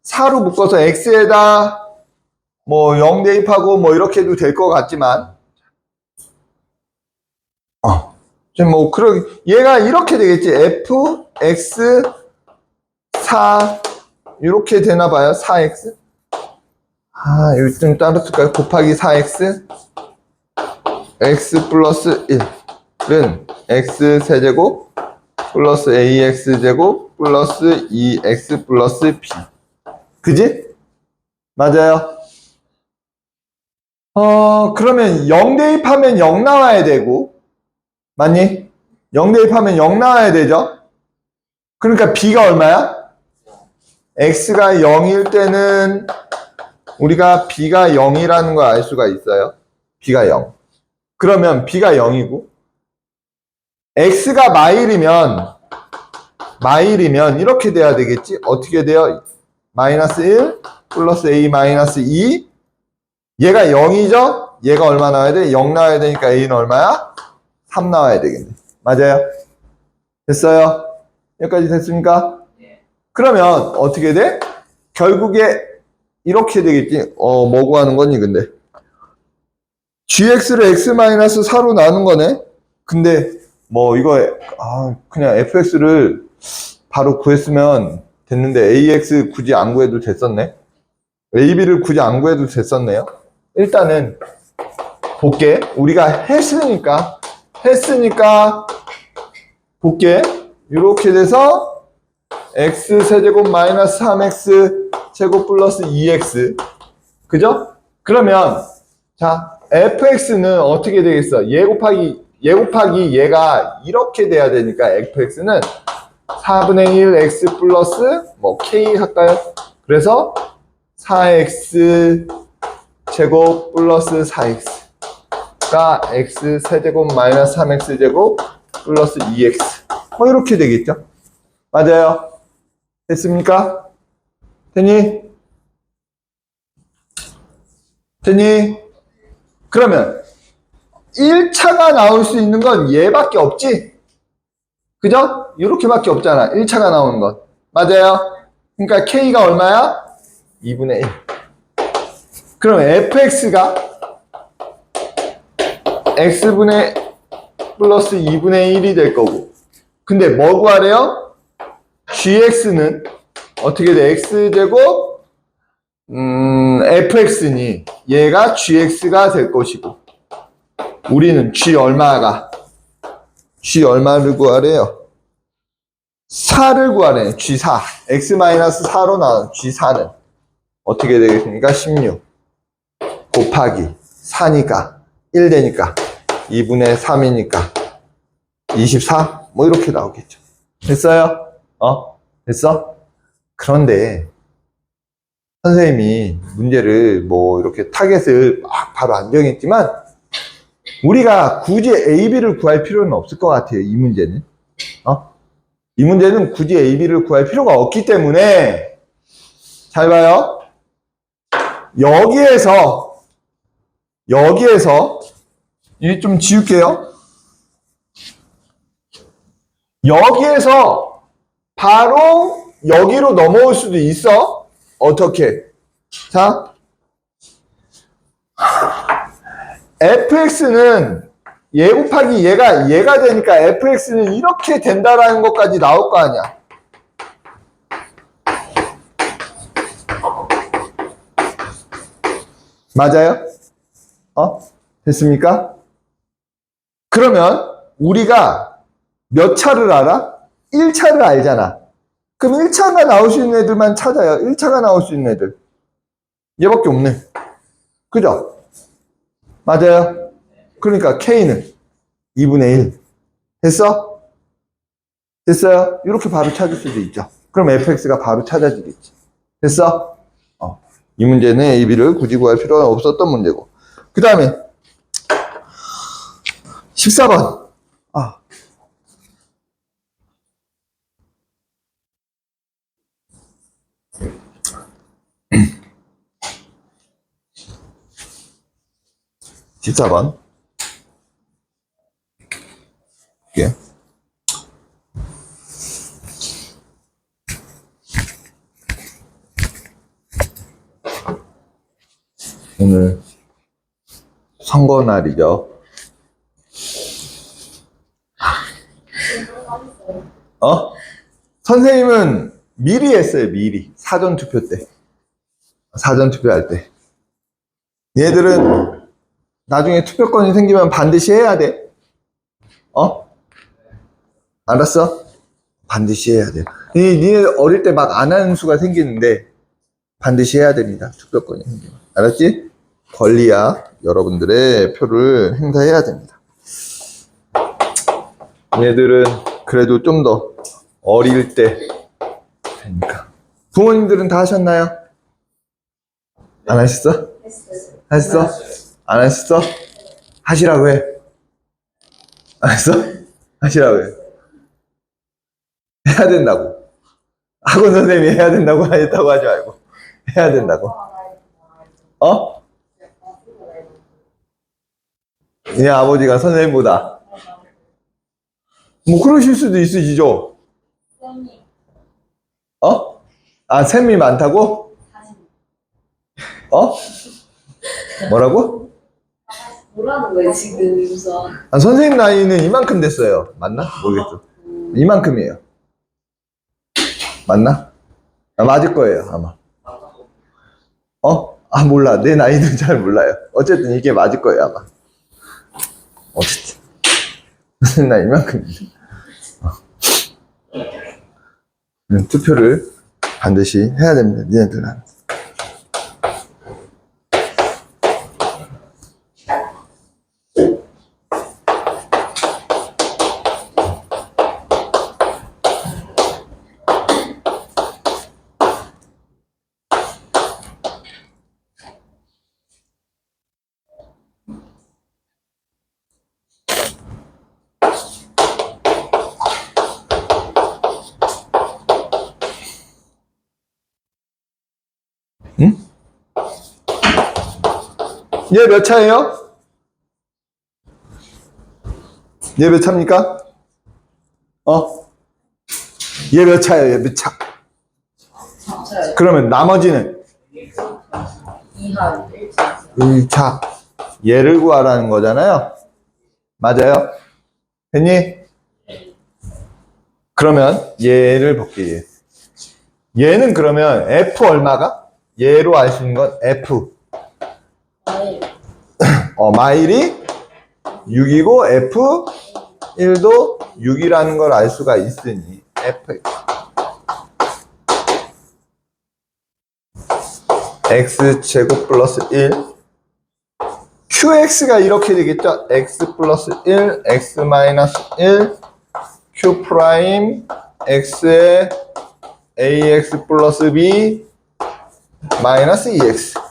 4로 묶어서 x에다 뭐 0 대입하고 뭐 이렇게 해도 될 것 같지만, 지금 뭐 얘가 이렇게 되겠지. fx 4 이렇게 되나 봐요. 4x. 이거 좀 따로 쓸까요? 곱하기 4x x 플러스 1은 x 세제곱 플러스 ax 제곱 플러스 2x 플러스 b. 그지? 맞아요. 그러면 0 대입하면 0 나와야 되고, 맞니? 0 대입하면 0 나와야 되죠? 그러니까 b가 얼마야? x가 0일 때는 우리가 b가 0이라는 걸 알 수가 있어요. b가 0. 그러면 b가 0이고, x가 마일이면 이렇게 돼야 되겠지? 어떻게 돼요? 마이너스 1 플러스 a 마이너스 2. 얘가 0이죠? 얘가 얼마 나와야 돼? 0 나와야 되니까 a는 얼마야? 3 나와야 되겠네. 맞아요? 됐어요? 여기까지 됐습니까? 그러면 어떻게 돼? 결국에 이렇게 되겠지? 뭐고 하는 거니 근데? gx를 x-4로 나눈 거네? 근데 뭐 이거 그냥 fx를 바로 구했으면 됐는데 ax 굳이 안 구해도 됐었네? ab를 굳이 안 구해도 됐었네요? 일단은 볼게. 우리가 했으니까 볼게. 이렇게 돼서 x 세제곱 마이너스 3x 제곱 플러스 2x, 그죠? 그러면 자 fx는 어떻게 되겠어? 얘 곱하기 얘가 이렇게 돼야 되니까 fx는 4분의 1 x 플러스 뭐 k 할까요? 그래서 4x 제곱 플러스 4x가 x 세제곱 마이너스 3x 제곱 플러스 2x, 뭐 이렇게 되겠죠? 맞아요? 됐습니까? 됐니? 그러면 1차가 나올 수 있는 건 얘밖에 없지? 그죠? 이렇게밖에 없잖아. 1차가 나오는 건. 맞아요? 그러니까 K가 얼마야? 2분의 1. 그럼 fx가 x분의 플러스 2분의 1이 될 거고. 근데 뭐 구하래요? gx는 어떻게 돼? x제곱 fx니 얘가 gx가 될 것이고, 우리는 G 얼마가? G 얼마를 구하래요? 4를 구하래요. G4. X-4로 나온 G4는 어떻게 되겠습니까? 16 곱하기 4니까 1 되니까 2분의 3이니까 24? 뭐 이렇게 나오겠죠. 됐어요? 됐어? 그런데 선생님이 문제를 뭐 이렇게 타겟을 막 바로 안 정했지만 우리가 굳이 A, B를 구할 필요는 없을 것 같아요. 이 문제는. 이 문제는 굳이 A, B를 구할 필요가 없기 때문에 잘 봐요. 여기에서 이 좀 지울게요. 여기에서 바로 여기로 넘어올 수도 있어. 어떻게? 자, fx는 얘 곱하기 얘가 되니까 fx는 이렇게 된다라는 것까지 나올 거 아니야. 맞아요? 됐습니까? 그러면 우리가 몇 차를 알아? 1차를 알잖아. 그럼 1차가 나올 수 있는 애들만 찾아요. 1차가 나올 수 있는 애들. 얘밖에 없네. 그죠? 맞아요? 그러니까 K는 2분의 1. 됐어? 됐어요? 이렇게 바로 찾을 수도 있죠. 그럼 fx가 바로 찾아지겠지. 됐어? 이 문제는 A, B를 굳이 구할 필요가 없었던 문제고. 그 다음에 14번. 14번. 예. 오늘 선거 날이죠. 선생님은 미리 했어요. 미리. 사전투표 때. 사전투표할 때. 얘들은 나중에 투표권이 생기면 반드시 해야 돼. 알았어? 반드시 해야 돼. 니네 어릴 때 막 안 하는 수가 생기는데 반드시 해야 됩니다. 투표권이 생기면. 알았지? 권리야. 여러분들의 표를 행사해야 됩니다. 얘들은 그래도 좀 더 어릴 때 되니까. 부모님들은 다 하셨나요? 안 하셨어? 했어? 안 했어? 하시라고 해. 안 했어? 하시라고 해. 해야 된다고. 학원 선생님이 해야 된다고 했다고 하지 말고. 해야 된다고. 얘 아버지가 선생님보다. 뭐 그러실 수도 있으시죠? 셈이 많다고? 뭐라고? 뭐라는 거야 지금 우선. 선생님 나이는 이만큼 됐어요. 맞나? 모르겠죠. 이만큼이에요. 맞나? 맞을 거예요, 아마. 몰라. 내 나이는 잘 몰라요. 어쨌든 이게 맞을 거예요, 아마. 어쨌든. 선생님 나이 이만큼인데. 투표를 반드시 해야 됩니다. 니네들은. 응? 얘 몇 차예요? 얘 몇 차입니까? 얘 몇 차예요? 얘 몇 차? 그러면 나머지는 2하 1차. 1차. 얘를 구하라는 거잖아요. 맞아요? 됐니? 그러면 얘를 볼게요. 얘는 그러면 F 얼마가? 얘로 알 수 있는 건 F. 마일이 6이고 F1도 6이라는 걸 알 수가 있으니 Fx X제곱 플러스 1 QX가 이렇게 되겠죠? X 플러스 1 X 마이너스 1 Q 프라임 X에 AX 플러스 B 마이너스 2X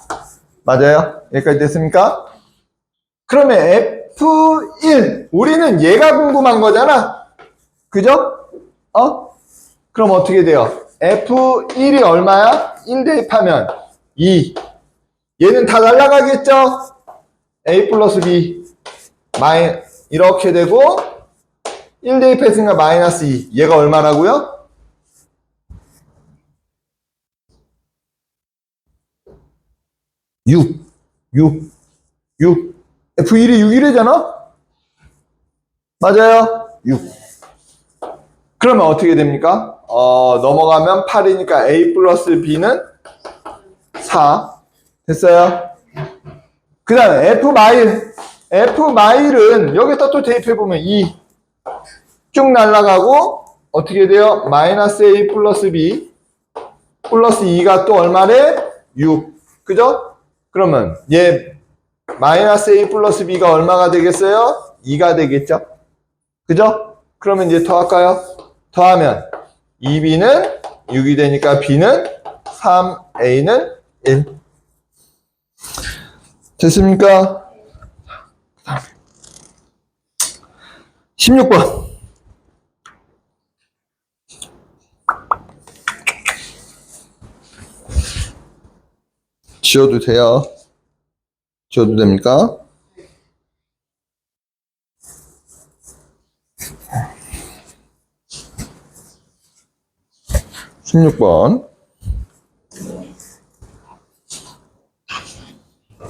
맞아요? 여기까지 됐습니까? 그러면 F1 우리는 얘가 궁금한 거잖아 그죠? 그럼 어떻게 돼요? F1이 얼마야? 1 대입하면 2 얘는 다 날라가겠죠? A 플러스 B 이렇게 되고 1 대입했으니까 마이너스 2 얘가 얼마라고요? 6 F1이 6이래잖아? 맞아요? 6 그러면 어떻게 됩니까? 넘어가면 8이니까 A 플러스 B는 4 됐어요? 그 다음에 F마일은 여기다 또 대입해보면 2 쭉 날라가고 어떻게 돼요? 마이너스 A 플러스 B 플러스 2가 또 얼마래? 6 그죠? 그러면 얘 마이너스 A 플러스 B가 얼마가 되겠어요? 2가 되겠죠? 그죠? 그러면 이제 더할까요? 더하면 2B는 6이 되니까 B는 3, A는 1 됐습니까? 16번 지워도 돼요? 지워도 됩니까? (16번)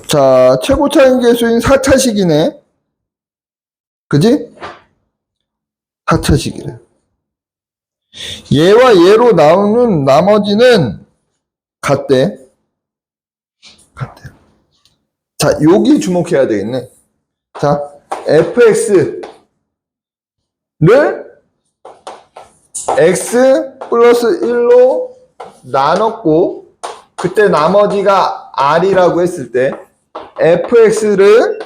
자, 최고 차이 계수인 4차식이네. 그지? 4차식이래. 얘와 얘로 나오는 나머지는 같대. 자, 여기 주목해야 되겠네. 자, fx를 x 플러스 1로 나눴고 그때 나머지가 r이라고 했을 때 fx를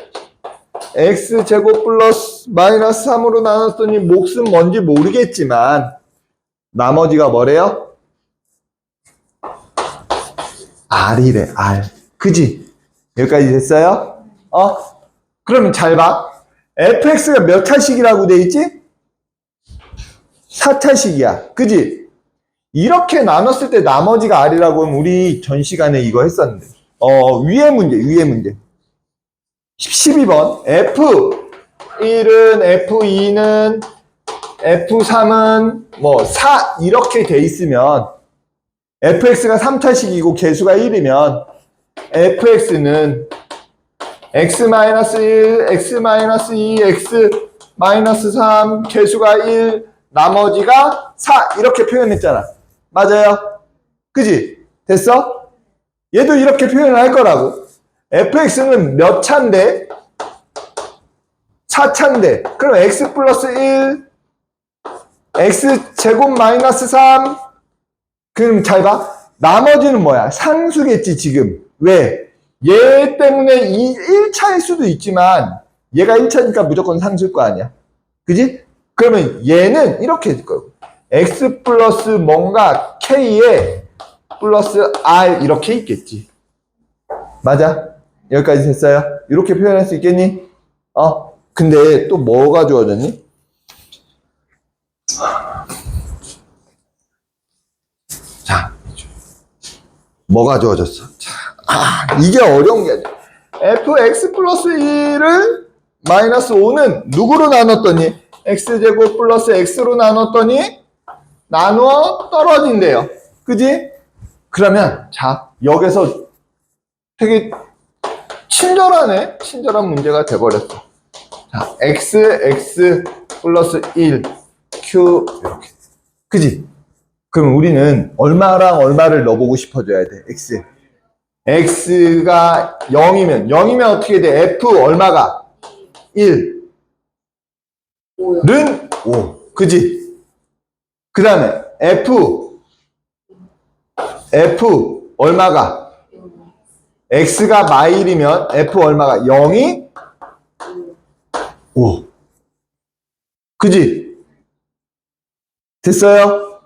x제곱 플러스 마이너스 3으로 나눴더니 몫은 뭔지 모르겠지만 나머지가 뭐래요? r이래. r. 그지? 여기까지 됐어요? 그러면 잘 봐. fx가 몇 차식이라고 돼 있지? 4차식이야. 그지? 이렇게 나눴을 때 나머지가 r이라고 하면 우리 전 시간에 이거 했었는데. 위에 문제. 12번. F1은, F2는, F3은, 4, 이렇게 돼 있으면, fx가 3차식이고 개수가 1이면, fx는 x-1, x-2, x-3, 개수가 1, 나머지가 4, 이렇게 표현했잖아. 맞아요? 그지? 됐어? 얘도 이렇게 표현을 할 거라고. fx는 몇 차인데? 4차인데. 그럼 x 플러스 1, x제곱 마이너스 3. 그럼 잘 봐. 나머지는 뭐야? 상수겠지, 지금. 왜? 얘 때문에 1차일 수도 있지만, 얘가 1차니까 무조건 상수일 거 아니야. 그지? 그러면 얘는 이렇게 될 거고. x 플러스 뭔가 k에 플러스 r 이렇게 있겠지. 맞아? 여기까지 됐어요? 이렇게 표현할 수 있겠니? 근데 또 뭐가 주어졌니? 자, 뭐가 주어졌어? 자, 이게 어려운 게 아니야. fx 플러스 1을 마이너스 5는 누구로 나눴더니 x제곱 플러스 x로 나눴더니 나누어 떨어진대요. 그지? 그러면 자, 여기서 되게 친절한 문제가 돼버렸어. 자, x 플러스 1 q 이렇게. 그지? 그럼 우리는 얼마랑 얼마를 넣어보고 싶어져야 돼. x가 0이면 어떻게 돼? f 얼마가? 1. 5요. 는 5. 그지? 그 다음에 F 얼마가? X가 마일이면 F 얼마가? 0이 5. 그지? 됐어요?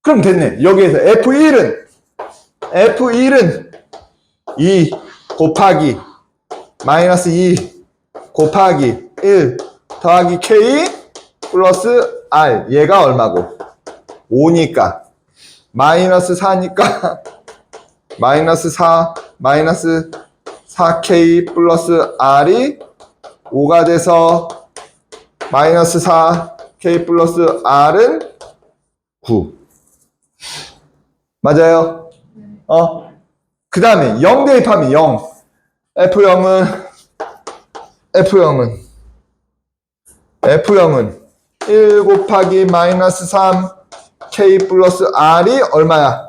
그럼 됐네. 여기에서 F1은 2 곱하기 마이너스 2 곱하기 1 더하기 K 플러스 R. 얘가 얼마고? 5니까 마이너스 4니까 마이너스 4 마이너스 4K 플러스 R이 5가 돼서 마이너스 4K 플러스 R은 9. 맞아요? 그 다음에 0 대입하면 0. F0은 1 곱하기 마이너스 3 K 플러스 R이 얼마야?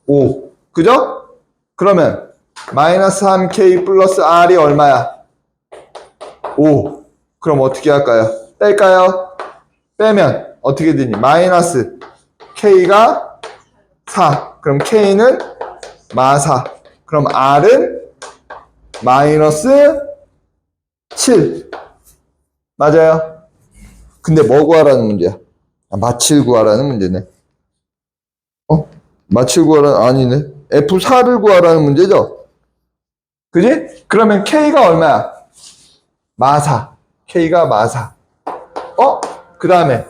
5. 그죠? 그러면 마이너스 3K 플러스 R이 얼마야? 5. 그럼 어떻게 할까요? 뺄까요? 빼면 어떻게 되니? 마이너스 K가 4. 그럼 K는 마4. 그럼 R은 마이너스 7. 맞아요? 근데 뭐 구하라는 문제야? 마7 구하라는 문제네. 마7 구하라는, 아니네. F4를 구하라는 문제죠? 그지? 그러면 K가 얼마야? 마4. K가 마4. 그 다음에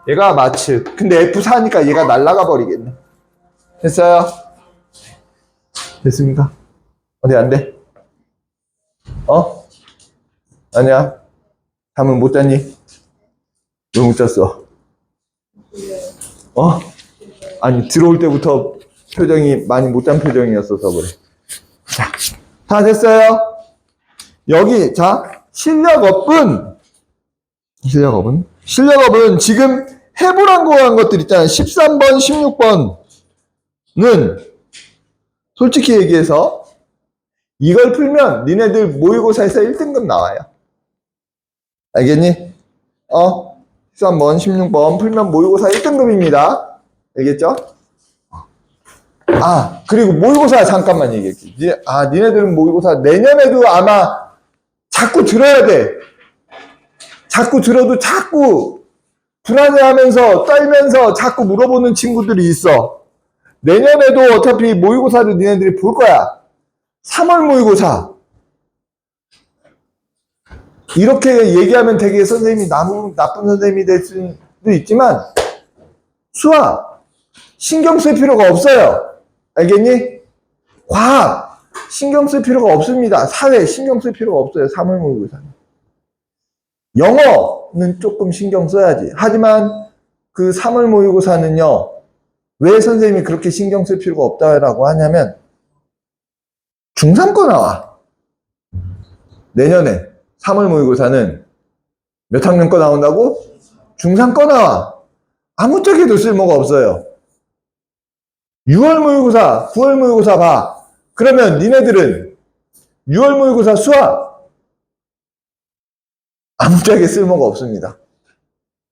얘가 마7. 근데 F4니까 얘가 날아가 버리겠네. 됐어요? 됐습니까? 어디 안 돼? 아니야. 잠을 못 잤니? 왜 못 잤어? 아니, 들어올 때부터 표정이 많이 못 잔 표정이었어서 그래. 자, 다 됐어요? 여기, 자, 실력업은 지금 해보란 거 한 것들 있잖아요. 13번, 16번은 솔직히 얘기해서 이걸 풀면 니네들 모의고사에서 1등급 나와요. 알겠니? 13번, 16번 풀면 모의고사 1등급입니다. 알겠죠? 그리고 모의고사 잠깐만 얘기할게. 니네들은 모의고사 내년에도 아마 자꾸 들어야 돼. 자꾸 들어도 자꾸 불안해하면서 떨면서 자꾸 물어보는 친구들이 있어. 내년에도 어차피 모의고사를 니네들이 볼 거야. 3월 모의고사. 이렇게 얘기하면 되게 선생님이 나쁜 선생님이 될 수도 있지만 수학 신경 쓸 필요가 없어요. 알겠니? 과학 신경 쓸 필요가 없습니다. 사회 신경 쓸 필요가 없어요. 3월 모의고사는. 영어는 조금 신경 써야지. 하지만 그 3월 모의고사는요. 왜 선생님이 그렇게 신경 쓸 필요가 없다라고 하냐면 중3 거 나와. 내년에 3월 모의고사는 몇 학년 거 나온다고? 중3 거 나와. 아무짝에도 쓸모가 없어요. 6월 모의고사, 9월 모의고사 봐. 그러면 니네들은 6월 모의고사 수학 아무짝에 쓸모가 없습니다.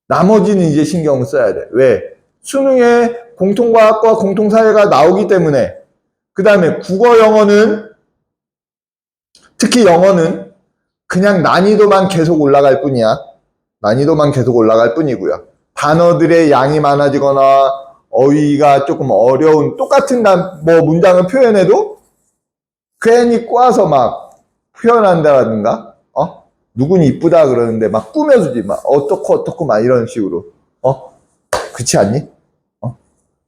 나머지는 이제 신경을 써야 돼. 왜? 수능에 공통과학과 공통사회가 나오기 때문에. 그 다음에 국어 영어는 특히 영어는 그냥 난이도만 계속 올라갈 뿐이야. 난이도만 계속 올라갈 뿐이고요. 단어들의 양이 많아지거나 어휘가 조금 어려운 똑같은 문장을 표현해도 괜히 꼬아서 막 표현한다든가 누구니 이쁘다 그러는데 막 꾸며주지 막 어떻고 막 이런 식으로 그렇지 않니?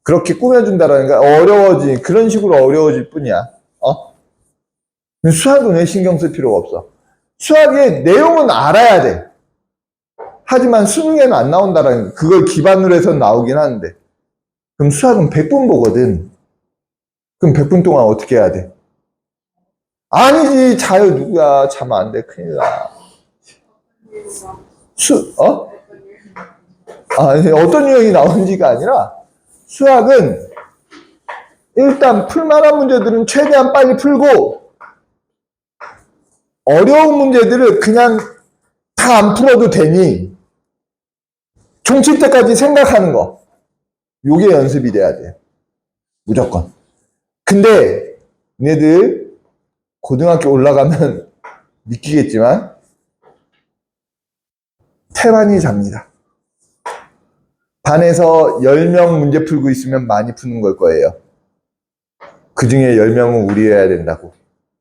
그렇게 꾸며준다라든가 어려워지 그런 식으로 어려워질 뿐이야. 수학은 왜 신경 쓸 필요가 없어? 수학의 내용은 알아야 돼. 하지만 수능에는 안 나온다라는 그걸 기반으로 해서 나오긴 하는데 그럼 수학은 100분 보거든. 그럼 100분 동안 어떻게 해야 돼? 아니지 자유 누구야 자면 안 돼 큰일 나. 아니 어떤 유형이 나오는지가 아니라 수학은 일단 풀만한 문제들은 최대한 빨리 풀고 어려운 문제들을 그냥 다 안 풀어도 되니 종칠 때까지 생각하는 거. 요게 연습이 돼야 돼요. 무조건. 근데 얘네들 고등학교 올라가면 믿기겠지만 태반이 잡니다. 반에서 10명 문제 풀고 있으면 많이 푸는 걸 거예요. 그 중에 10명은 우리여야 된다고.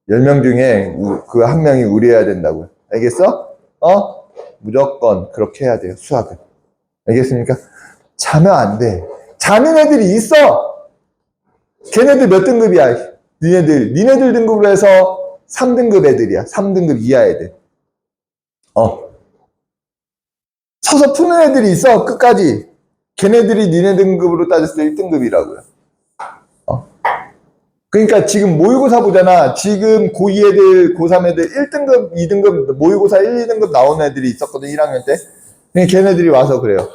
10명 중에 그 한 명이 우리여야 된다고. 알겠어? 무조건 그렇게 해야 돼요, 수학은. 알겠습니까? 자면 안 돼. 자는 애들이 있어! 걔네들 몇 등급이야? 니네들 등급으로 해서 3등급 애들이야. 3등급 이하 애들. 서서 푸는 애들이 있어, 끝까지. 걔네들이 니네 등급으로 따졌을 때 1등급이라고요. 그러니까 지금 모의고사 보잖아. 지금 고2 애들, 고3 애들 1등급, 2등급, 모의고사 1, 2등급 나오는 애들이 있었거든, 1학년 때. 그러니까 걔네들이 와서 그래요.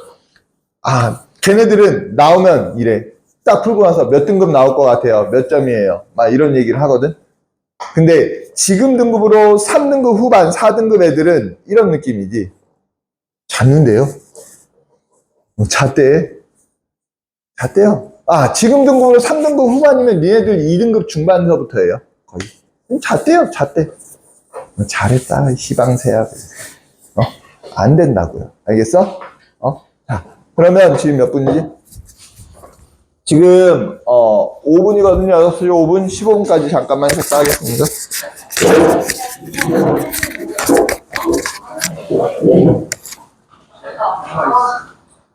걔네들은 나오면 이래. 딱 풀고 나서 몇 등급 나올 것 같아요? 몇 점이에요? 막 이런 얘기를 하거든. 근데 지금 등급으로 3등급 후반, 4등급 애들은 이런 느낌이지. 잤는데요? 잤대요. 지금 등급으로 3등급 후반이면 얘네들 2등급 중반서부터예요. 거의. 잤대. 잘했다, 시방새야. 안 된다고요. 알겠어? 자, 그러면 지금 몇 분이지? 지금 5분이거든요. 6시 5분, 15분까지 잠깐만 식사하겠습니다.